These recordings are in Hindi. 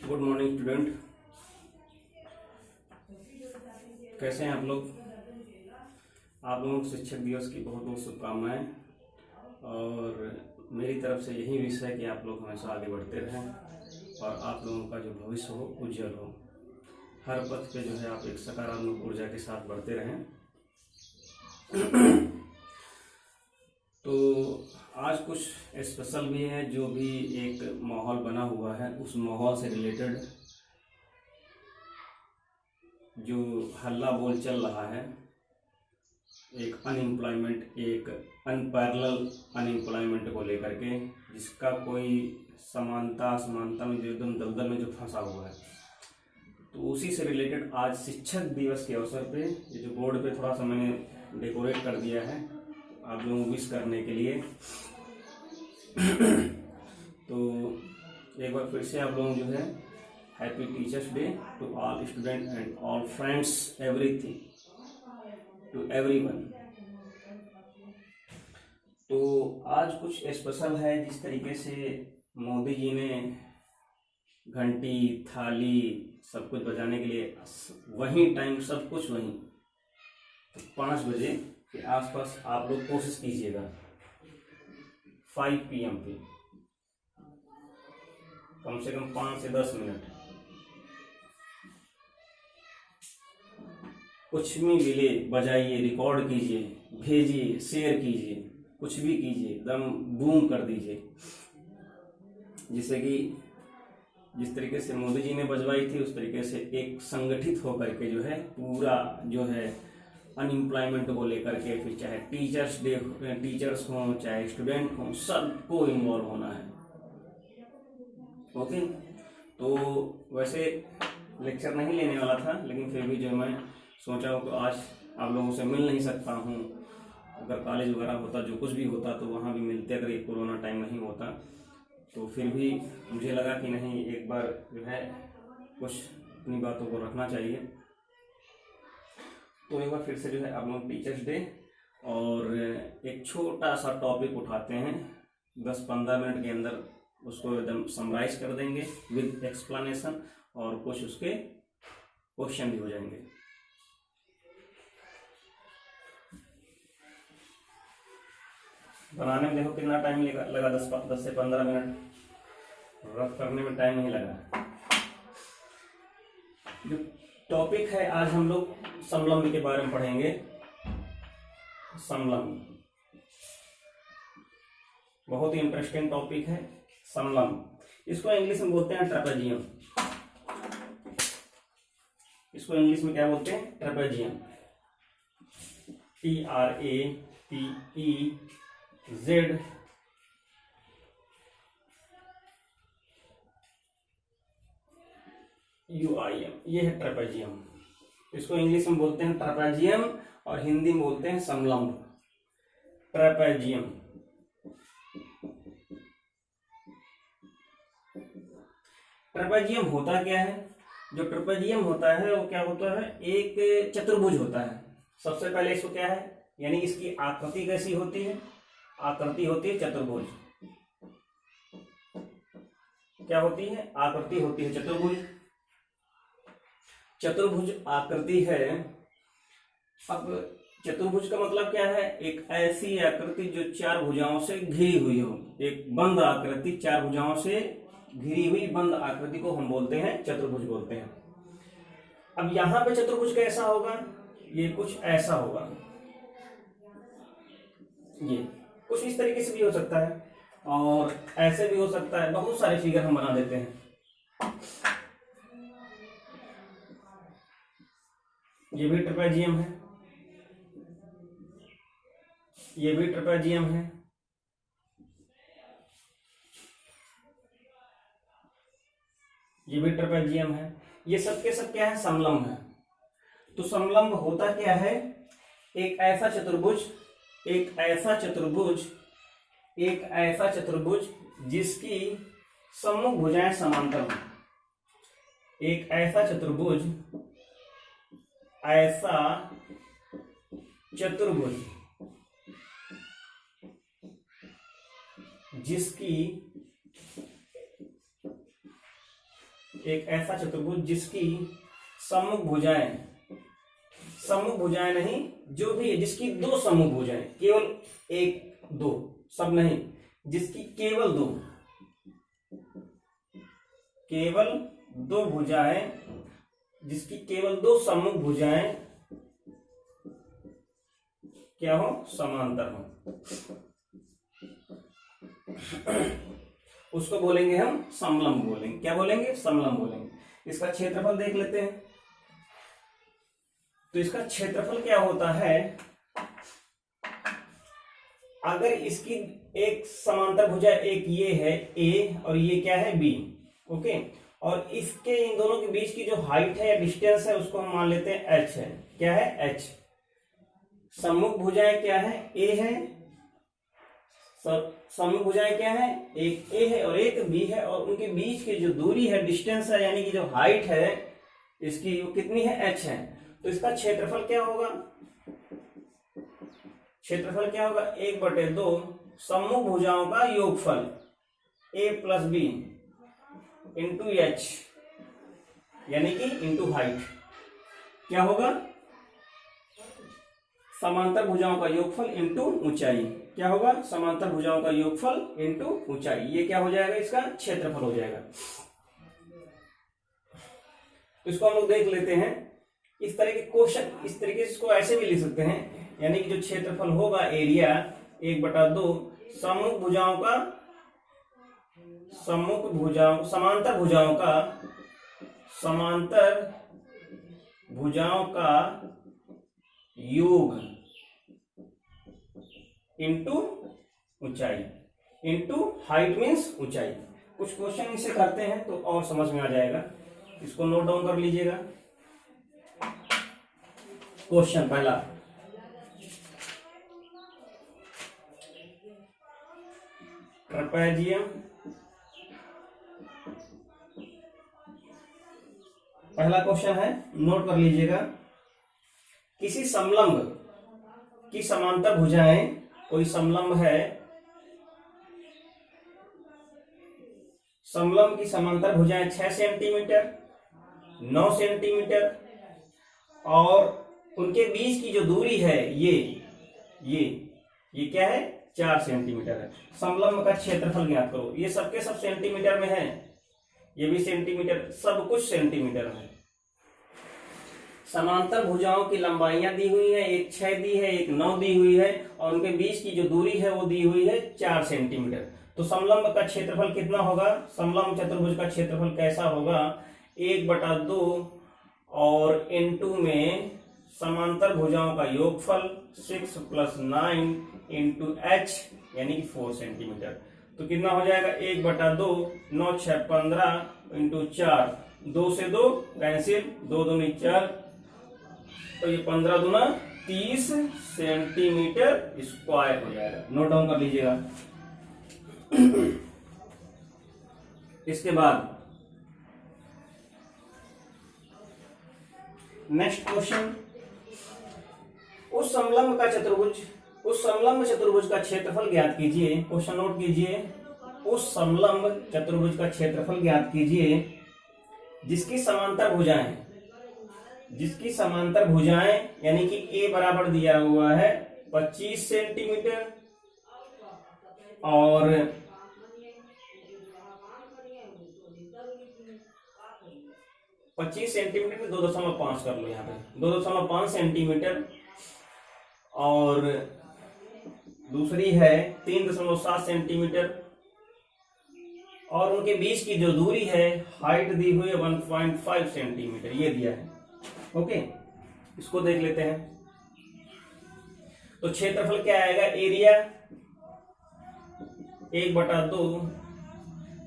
गुड मॉर्निंग स्टूडेंट, कैसे हैं आप लोग। आप लोगों को शिक्षक दिवस की बहुत बहुत शुभकामनाएं। और मेरी तरफ से यही विश है कि आप लोग हमेशा आगे बढ़ते रहें और आप लोगों का जो भविष्य हो उज्जवल हो। हर पथ पे जो है आप एक सकारात्मक ऊर्जा के साथ बढ़ते रहें। तो आज कुछ स्पेशल भी है, जो भी एक माहौल बना हुआ है उस माहौल से रिलेटेड जो हल्ला बोल चल रहा है, एक अनएम्प्लॉयमेंट, एक अनपैरेलल अनएम्प्लॉयमेंट को लेकर के, जिसका कोई समानता असमानता में जो एकदम दलदल में जो फंसा हुआ है, तो उसी से रिलेटेड आज शिक्षक दिवस के अवसर पे ये जो बोर्ड पे थोड़ा सा मैंने डेकोरेट कर दिया है आप लोगों को विश करने के लिए। तो एक बार फिर से आप लोगों जो है happy teachers day to all student and all friends, everything to everyone. तो आज कुछ स्पेशल है, जिस तरीके से मोदी जी ने घंटी थाली सब कुछ बजाने के लिए वही टाइम सब कुछ वहीं, तो 5 बजे के आसपास आप लोग कोशिश कीजिएगा 5 PM पे कम से कम 5 से 10 मिनट कुछ भी मिले बजाइए, रिकॉर्ड कीजिए, भेजिए, शेयर कीजिए, कुछ भी कीजिए, एकदम बूम कर दीजिए। जिससे कि जिस तरीके से मोदी जी ने बजवाई थी उस तरीके से एक संगठित होकर के जो है पूरा जो है अनएम्प्लॉयमेंट को लेकर के, फिर चाहे टीचर्स हों चाहे स्टूडेंट हों, सबको इन्वॉल्व होना है। ओके, तो वैसे लेक्चर नहीं लेने वाला था, लेकिन फिर भी जो मैं सोचा हूँ कि आज आप लोगों से मिल नहीं सकता हूँ। अगर कॉलेज वगैरह होता, जो कुछ भी होता, तो वहाँ भी मिलते, अगर ये कोरोना टाइम नहीं होता तो फिर भी मुझे लगा कि नहीं, एक बार जो है कुछ अपनी बातों को रखना चाहिए। तो एक बार फिर से जो है आप लोग टीचर्स डे और एक छोटा सा टॉपिक उठाते हैं, 10-15 मिनट के अंदर उसको एकदम समराइज कर देंगे विद एक्सप्लेनेशन, और कुछ उसके क्वेश्चन भी हो जाएंगे। बनाने में देखो कितना टाइम लगा 10 से 15 मिनट, रफ करने में टाइम नहीं लगा। जो टॉपिक है आज हम लोग समलंब के बारे में पढ़ेंगे। समलंब बहुत ही इंटरेस्टिंग टॉपिक है। समलंब, इसको इंग्लिश में बोलते हैं ट्रेपेजियम। इसको इंग्लिश में क्या बोलते हैं? ट्रेपेजियम। TRAPEZIUM। ये है ट्रेपेजियम। इसको इंग्लिश में बोलते हैं ट्रेपेजियम और हिंदी में बोलते हैं समलंब। ट्रेपेजियम ट्रेपेजियम होता क्या है? जो ट्रेपेजियम होता है वो क्या होता है? एक चतुर्भुज होता है। सबसे पहले इसको क्या है, यानी इसकी आकृति कैसी होती है? आकृति होती है चतुर्भुज। क्या होती है? आकृति होती है चतुर्भुज। चतुर्भुज आकृति है। अब चतुर्भुज का मतलब क्या है? एक ऐसी आकृति जो 4 भुजाओं से घिरी हुई हो, एक बंद आकृति, 4 भुजाओं से घिरी हुई बंद आकृति को हम बोलते हैं चतुर्भुज बोलते हैं। अब यहां पे चतुर्भुज कैसा होगा? ये कुछ ऐसा होगा, ये कुछ इस तरीके से भी हो सकता है और ऐसे भी हो सकता है। बहुत सारे फिगर हम बना देते हैं। ये भी ट्रेपेजियम है, ये भी ट्रेपेजियम है, ये भी ट्रेपेजियम है। ये सब के सब क्या है? समलंब है। तो समलंब होता क्या है? एक ऐसा चतुर्भुज, एक ऐसा चतुर्भुज जिसकी सम्मुख भुजाएं समांतर हो। एक ऐसा चतुर्भुज जिसकी एक ऐसा चतुर्भुज जिसकी सम्मुख भुजाएं नहीं, जो भी है जिसकी दो सम्मुख भुजाएं, केवल एक दो, सब नहीं, जिसकी केवल दो भुजाएं, जिसकी केवल दो सम्मुख भुजाएं क्या हो, समांतर हो, उसको बोलेंगे हम समलंब बोलेंगे। क्या बोलेंगे, समलंब बोलेंगे। इसका क्षेत्रफल देख लेते हैं। तो इसका क्षेत्रफल क्या होता है, अगर इसकी एक समांतर भुजा, एक ये है A और ये क्या है B, ओके, और इसके इन दोनों के बीच की जो हाइट है, डिस्टेंस है, उसको हम मान लेते हैं h है। क्या है, h। सम्मुख भुजाएं क्या है, A है, सम्मुख भुजाएं क्या है, एक A है और एक B है, और उनके बीच की जो दूरी है, डिस्टेंस है, यानी कि जो हाइट है इसकी, वो कितनी है, h है। तो इसका क्षेत्रफल क्या होगा, क्षेत्रफल क्या होगा, 1/2 सम्मुख भुजाओं का योगफल A plus B into h, यानी कि इंटू हाइट। क्या होगा, समांतर भुजाओं का योगफल इंटू ऊंचाई। क्या होगा, समांतर भुजाओं का योगफल इंटू ऊंचाई। ये क्या हो जाएगा, इसका क्षेत्रफल हो जाएगा। इसको हम लोग देख लेते हैं। इस तरह के क्वेश्चन, इस तरीके से इसको ऐसे भी लिख सकते हैं, यानी कि जो क्षेत्रफल होगा एरिया 1/2 समांतर भुजाओं का योग इंटू ऊंचाई, इंटू हाइट मीन्स ऊंचाई। कुछ क्वेश्चन इसे करते हैं तो और समझ में आ जाएगा। इसको नोट डाउन कर लीजिएगा। क्वेश्चन पहला, ट्रपेजियम, पहला क्वेश्चन है, नोट कर लीजिएगा। किसी समलंब की समांतर भुजाएं, कोई समलंब है, समलंब की समांतर भुजाएं 6 सेंटीमीटर, 9 सेंटीमीटर, और उनके बीच की जो दूरी है ये क्या है, 4 सेंटीमीटर है। समलंब का क्षेत्रफल ज्ञात करो। ये सबके सब सेंटीमीटर में है, ये भी सेंटीमीटर, सब कुछ सेंटीमीटर में। समांतर भुजाओं की लंबाइयां दी हुई है, एक 6 दी है, एक 9 दी हुई है, और उनके बीच की जो दूरी है वो दी हुई है 4 सेंटीमीटर। तो समलंब का क्षेत्रफल कितना होगा, समलंब चतुर्भुज का क्षेत्रफल कैसा होगा, 1/2 और इंटू में समांतर भुजाओं का योगफल 6 + 9 इंटू h, यानी कि 4 सेंटीमीटर। तो कितना हो जाएगा, 1/2, 9 × 6 = 15 इंटू 4, 2 से 2 कैंसिल, 2 दूनी 4, तो ये 15 दूना 30 सेंटीमीटर स्क्वायर हो जाएगा। नोट डाउन कर लीजिएगा। इसके बाद नेक्स्ट क्वेश्चन, उस समलंब चतुर्भुज का क्षेत्रफल ज्ञात कीजिए। क्वेश्चन नोट कीजिए, उस समलंब चतुर्भुज का क्षेत्रफल ज्ञात कीजिए जिसकी समांतर भुजाएं यानी कि A बराबर दिया हुआ है 25 सेंटीमीटर और 25 सेंटीमीटर में 2.5 कर लो, यहाँ पे 2.5 सेंटीमीटर, और दूसरी है 3.7 सेंटीमीटर, और उनके बीच की जो दूरी है, हाइट दी हुई है 1.5 सेंटीमीटर, ये दिया है। ओके, इसको देख लेते हैं। तो क्षेत्रफल क्या आएगा, एरिया 1/2,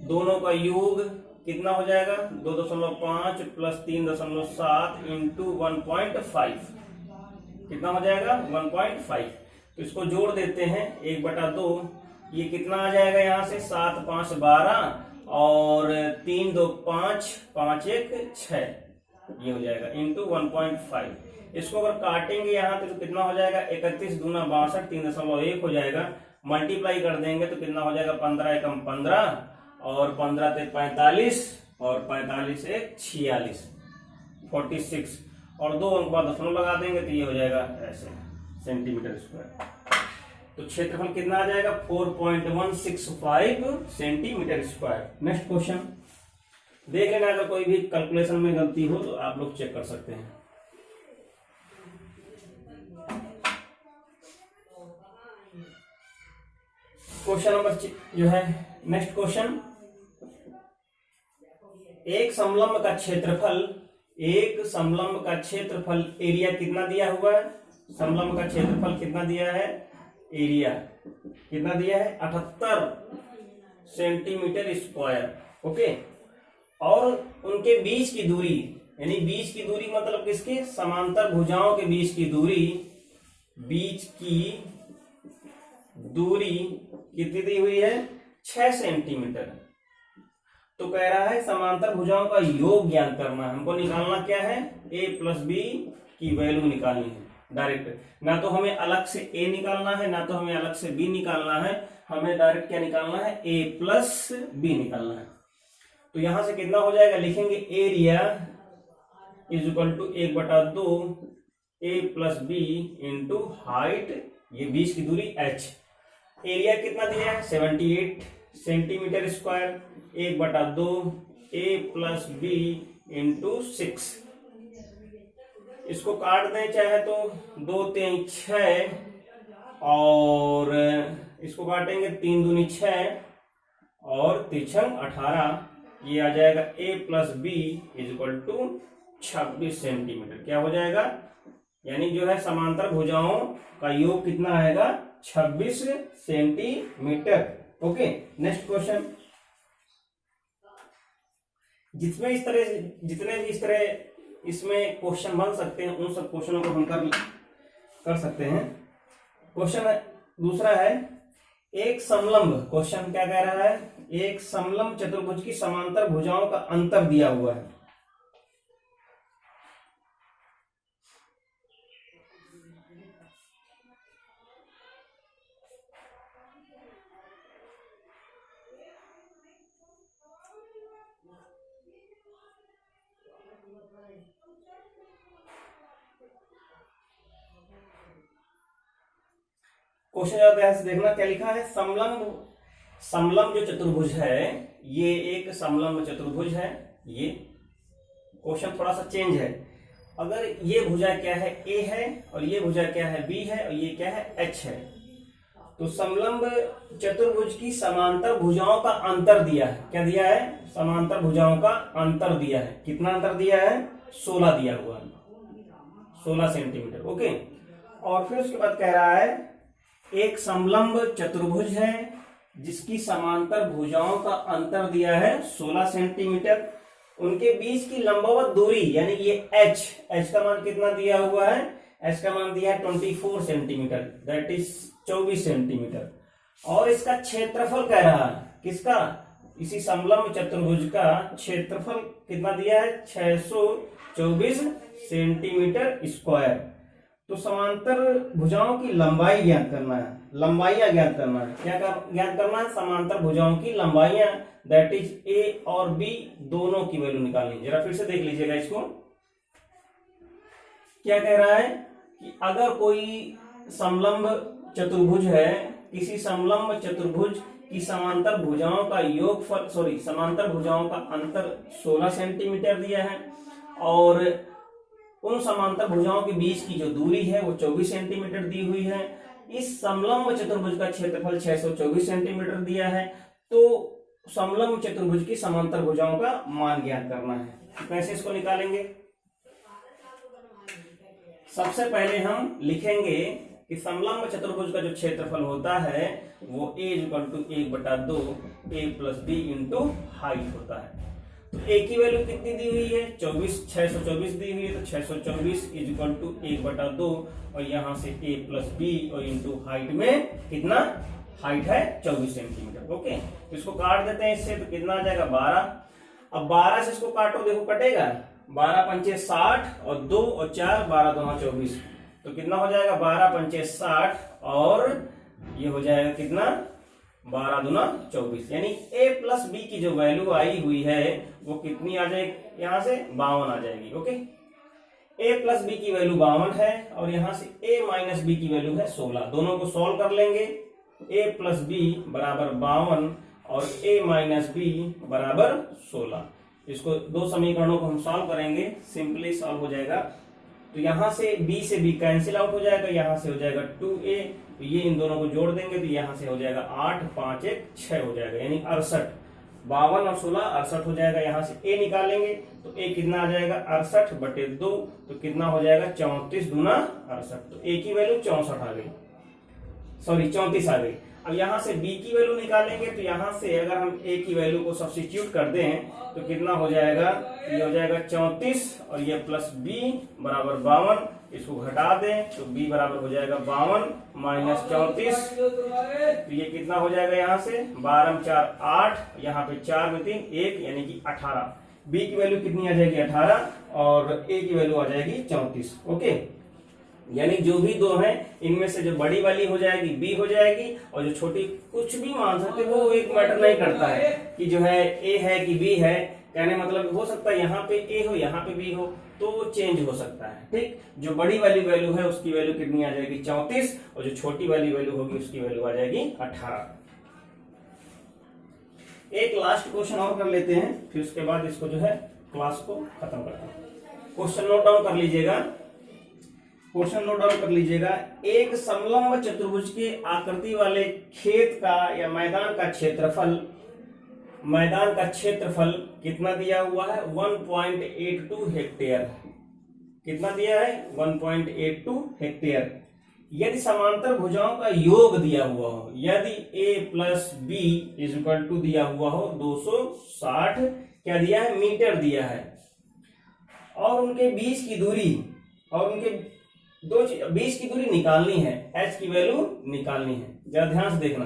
दोनों का योग कितना हो जाएगा, 2.5 + 3.7 इंटू 1.5, कितना हो जाएगा, 1.5। तो इसको जोड़ देते हैं, 1/2, ये कितना आ जाएगा, यहाँ से 7 × 5 = 12 और 3 × 2 = 5, 5 × 1 = 6, ये हो जाएगा इंटू 1.5। इसको अगर काटेंगे यहाँ पे तो कितना हो जाएगा, 31 × 2 = 62, 3.1 हो जाएगा। मल्टीप्लाई कर देंगे तो कितना हो जाएगा, 15 × 1 = 15 और 15 × 3 = 45, और 45 एक 46, 46 और 2 अंक बाद दशमलव लगा देंगे तो ये हो जाएगा ऐसे सेंटीमीटर स्क्वायर। तो क्षेत्रफल कितना आ जाएगा 4.165 सेंटीमीटर स्क्वायर। नेक्स्ट क्वेश्चन देख लेना, अगर कोई भी कैलकुलेशन में गलती हो तो आप लोग चेक कर सकते हैं। क्वेश्चन नंबर जो है नेक्स्ट क्वेश्चन, एक समलंब का क्षेत्रफल एरिया कितना दिया हुआ है? समलंब का क्षेत्रफल कितना दिया है? एरिया कितना दिया है? 78 सेंटीमीटर स्क्वायर। ओके, और उनके बीच की दूरी, यानी बीच की दूरी मतलब किसकी? समांतर भुजाओं के बीच की दूरी कितनी दी हुई है? 6 सेंटीमीटर। तो कह रहा है समांतर भुजाओं का योग ज्ञात करना है। हमको निकालना क्या है? a प्लस बी की वैल्यू निकालनी है डायरेक्ट। ना तो हमें अलग से a निकालना है, ना तो हमें अलग से b निकालना है, हमें डायरेक्ट क्या निकालना है? a प्लस बी निकालना है। तो यहां से कितना हो जाएगा? लिखेंगे area is equal to 1/2 a plus B into height, ये बीच की दूरी h। एरिया कितना दिया है? 78 centimetre square. 1/2 a plus B into 6। इसको काट दें चाहे तो, 2 3 6 और इसको काटेंगे 3 दूनी 6 और 3 18, ये आ जाएगा a plus B is equal to 26 centimetre. क्या हो जाएगा? यानी जो है समांतर भुजाओं का योग कितना आएगा? 26 सेंटीमीटर। Okay, next question. जितने भी इस तरह इसमें क्वेश्चन बन सकते हैं, उन सब क्वेश्चनों को हम कर सकते हैं। क्वेश्चन दूसरा है, एक समलंब, क्वेश्चन क्या कह रहा है? एक समलंब चतुर्भुज की समांतर भुजाओं का अंतर दिया हुआ है। क्वेश्चन ध्यान से देखना, क्या लिखा है? समलंब जो चतुर्भुज है, ये एक समलंब चतुर्भुज है। ये क्वेश्चन थोड़ा सा चेंज है। अगर ये भुजा क्या है? A है, और ये भुजा क्या है? B है, और ये क्या है? H है। तो समलंब चतुर्भुज की समांतर भुजाओं का अंतर दिया है। क्या दिया है? समांतर भुजाओं का अंतर दिया है। कितना अंतर दिया है? 16 दिया हुआ है, 16 सेंटीमीटर। ओके, और फिर उसके बाद कह रहा है एक समलंब चतुर्भुज है जिसकी समांतर भुजाओं का अंतर दिया है 16 सेंटीमीटर। उनके बीच की लंबवत दूरी, यानी ये h का मान कितना दिया हुआ है? h का मान दिया है 24 सेंटीमीटर, दैट इज 24 सेंटीमीटर। और इसका क्षेत्रफल कह रहा है, किसका? इसी समलंब चतुर्भुज का क्षेत्रफल कितना दिया है? 624 सेंटीमीटर स्क्वायर। तो समांतर भुजाओं की लंबाई ज्ञात करना है, लंबाइयां ज्ञात करना है। क्या ज्ञात करना है? समांतर भुजाओं की लंबाइयां, दैट इज ए और बी दोनों की वैल्यू निकालनी। जरा फिर से देख लीजिएगा इसको। क्या कह रहा है कि अगर कोई समलंब चतुर्भुज है, किसी समलंब चतुर्भुज की समांतर भुजाओं का योगफल, समांतर भुजाओं का अंतर 16 सेंटीमीटर दिया है, और उन समांतर भुजाओं के बीच की जो दूरी है वो 24 सेंटीमीटर दी हुई है। इस समलंब चतुर्भुज का क्षेत्रफल 624 सेंटीमीटर दिया है। तो समलंब चतुर्भुज की समांतर भुजाओं का मान ज्ञात करना है। कैसे इसको निकालेंगे? सबसे पहले हम लिखेंगे कि समलंब चतुर्भुज का जो क्षेत्रफल होता है वो a = 1/2 a plus B into height होता है। तो a की वैल्यू कितनी दी हुई है? 624 दी हुई है। तो 624 = 1/2, और यहां से a प्लस बी और इंटू हाइट में कितना? हाइट है 24 सेंटीमीटर। ओके, तो इसको काट देते हैं इससे, तो कितना आ जाएगा? 12। अब 12 से इसको काटो, देखो कटेगा। 12 पंचे 60 और 2 और 4, 12 2 24। तो कितना हो जाएगा? 12 पंचे 60 और ये हो जाएगा कितना? 12 दूना 24, यानी a प्लस बी की जो वैल्यू आई हुई है वो कितनी आ जाएगी, यहां से 52 आ जाएगी। ओके, a प्लस बी की वैल्यू 52 है और यहां से a माइनस बी की वैल्यू है 16। दोनों को सॉल्व कर लेंगे, a प्लस बी बराबर 52 और a माइनस बी बराबर 16। इसको दो समीकरणों को हम सॉल्व करेंगे, सिंपली सॉल्व हो जाएगा। तो यहां से b से b कैंसिल आउट हो जाएगा, यहां से हो जाएगा 2a, तो ये इन दोनों को जोड़ देंगे तो यहां से हो जाएगा 8, 5, 1, 6 हो जाएगा, यानी 68। 52 और 16 68 हो जाएगा। यहां से a निकालेंगे तो a कितना आ जाएगा 68/2, तो कितना हो जाएगा 34 दूना 68। तो a की वैल्यू 64 आ गई, सॉरी 34 आ गई। अब यहां से b की वैल्यू निकालेंगे तो यहां से अगर हम a की वैल्यू को सब्स्टिट्यूट कर दें तो कितना हो जाएगा, ये हो जाएगा 34 और ये प्लस b बराबर 52, इसको घटा दें तो b बराबर हो जाएगा 52 माइनस 34, तो ये कितना हो जाएगा, यहाँ से 12 में 4 8, यहाँ पे 4 में 3 1, यानी कि 18। b की वैल्यू कितनी आ जाएगी 18 और a की वैल्यू आ जाएगी 34। ओके, यानी जो भी दो हैं इनमें से जो बड़ी वाली हो जाएगी b हो जाएगी और जो छोटी कुछ भी मान सकते वो एक मैटर नहीं करता है कि जो है a है कि b है। कहने मतलब हो सकता है यहाँ पे a हो यहाँ पे b हो, तो वो चेंज हो सकता है। ठीक, जो बड़ी वाली वैल्यू है उसकी वैल्यू कितनी आ जाएगी 34 और जो छोटी वाली वैल्यू होगी उसकी वैल्यू आ जाएगी 18। एक लास्ट क्वेश्चन और कर लेते हैं, फिर उसके बाद इसको जो है क्लास को खत्म करते हैं। क्वेश्चन नोट डाउन कर लीजिएगा, क्वेश्चन नोट डाउन कर लीजिएगा। एक समलंब चतुर्भुज के आकृति वाले खेत का या मैदान का क्षेत्रफल कितना दिया हुआ है 1.82 हेक्टेयर। कितना दिया है 1.82 हेक्टेयर। यदि समांतर भुजाओं का योग दिया हुआ हो, यदि a plus B is equal to दिया हुआ हो 260 क्या दिया है मीटर दिया है, और उनके बीच की दूरी और उनके बीच की दूरी निकालनी है, h की वैल्यू निकालनी है। जरा ध्यान से देखना,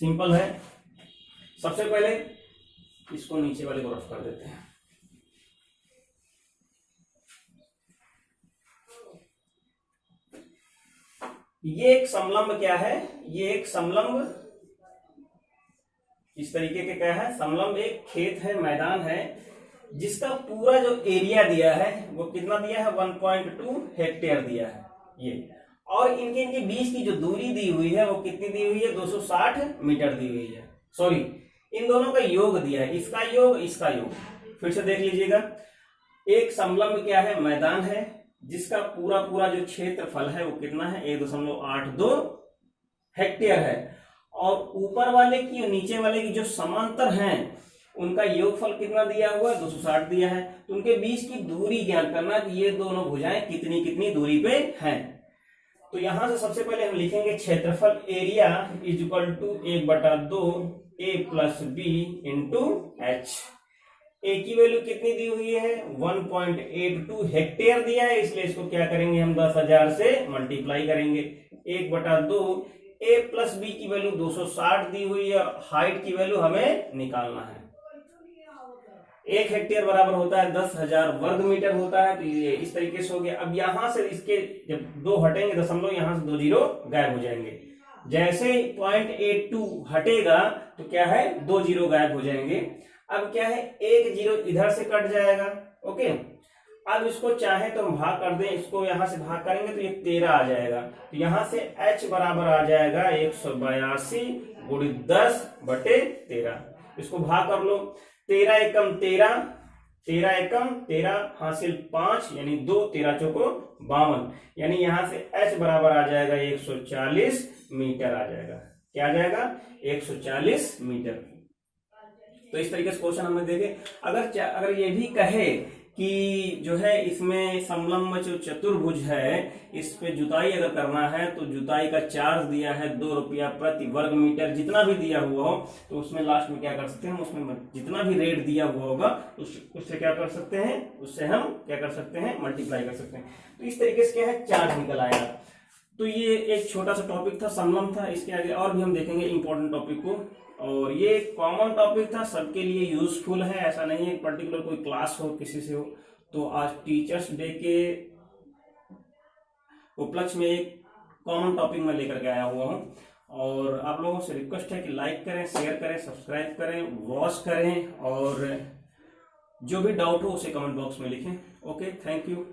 सिंपल है। सबसे पहले इसको नीचे वाले को रफ कर देते हैं। ये एक समलंब क्या है, ये एक समलंब इस तरीके के क्या है, समलंब एक खेत है, मैदान है, जिसका पूरा जो एरिया दिया है वो कितना दिया है 1.2 हेक्टेयर दिया है ये, और इनके बीच की जो दूरी दी हुई है वो कितनी दी हुई है 260 मीटर दी हुई है। सॉरी, इन दोनों का योग दिया है, इसका योग इसका योग। फिर से देख लीजिएगा, एक समलंब क्या है मैदान है, जिसका पूरा जो क्षेत्रफल है वो कितना है 1.82 हेक्टेयर है, और ऊपर वाले की और नीचे वाले की जो समांतर हैं उनका योगफल कितना दिया हुआ है 260 दिया है। तो उनके बीच की दूरी ज्ञात करना कि ये दोनों भुजाएं कितनी दूरी पे हैं। तो यहां से सबसे पहले हम लिखेंगे क्षेत्रफल area is equal to 1/2 a plus B into H. A की वैल्यू कितनी दी हुई है 1.82 हेक्टेयर दिया है, इसलिए इसको क्या करेंगे हम 10,000 से मल्टीप्लाई करेंगे। 1/2 a प्लस बी की वैल्यू 260 दी हुई है और हाइट की वैल्यू हमें निकालना है। 1 हेक्टेयर बराबर होता है 10,000 वर्ग मीटर होता है, तो ये इस तरीके से हो गया। अब यहां से इसके जब 2 हटेंगे दशमलव, यहां से 2 जीरो गायब हो जाएंगे। जैसे 0.82 हटेगा तो क्या है 2 जीरो गायब हो जाएंगे। अब क्या है 1 जीरो इधर से कट जाएगा। ओके, अब इसको चाहे तो हम भाग कर दें, इसको यहां से भाग करेंगे तो ये 13 आ जाएगा। तो यहां से h बराबर आ जाएगा 182 गुणित 10/13। इसको भाग कर लो, 13 एकम 13, 13 एकम 13 हासिल 5 यानी 2, 13 चौको 52, यानी यहां से h बराबर आ जाएगा 140 मीटर आ जाएगा। क्या आ जाएगा 140 मीटर। तो इस तरीके से क्वेश्चन हमने देखे। अगर ये भी कहे कि जो है इसमें समलंब जो चतुर्भुज है इस पे जुताई अगर करना है तो जुताई का चार्ज दिया है 2 रुपया प्रति वर्ग मीटर, जितना भी दिया हुआ हो तो उसमें लास्ट में क्या कर सकते हैं, उसमें जितना भी रेट दिया हुआ होगा उससे क्या कर सकते हैं, उससे हम क्या कर सकते हैं मल्टीप्लाई कर सकते हैं। तो इस तरीके से क्या है चार्ज निकल आएगा। तो ये एक छोटा सा टॉपिक था, समलंब था। इसके आगे और भी हम देखेंगे इंपॉर्टेंट टॉपिक को, और ये कॉमन टॉपिक था, सबके लिए यूजफुल है। ऐसा नहीं है पर्टिकुलर कोई क्लास हो किसी से हो। तो आज टीचर्स डे के उपलक्ष्य में एक कॉमन टॉपिक मैं लेकर के आया हुआ हूँ, और आप लोगों से रिक्वेस्ट है कि लाइक करें, शेयर करें, सब्सक्राइब करें, वॉच करें, और जो भी डाउट हो उसे कमेंट बॉक्स में लिखें। Okay, thank you.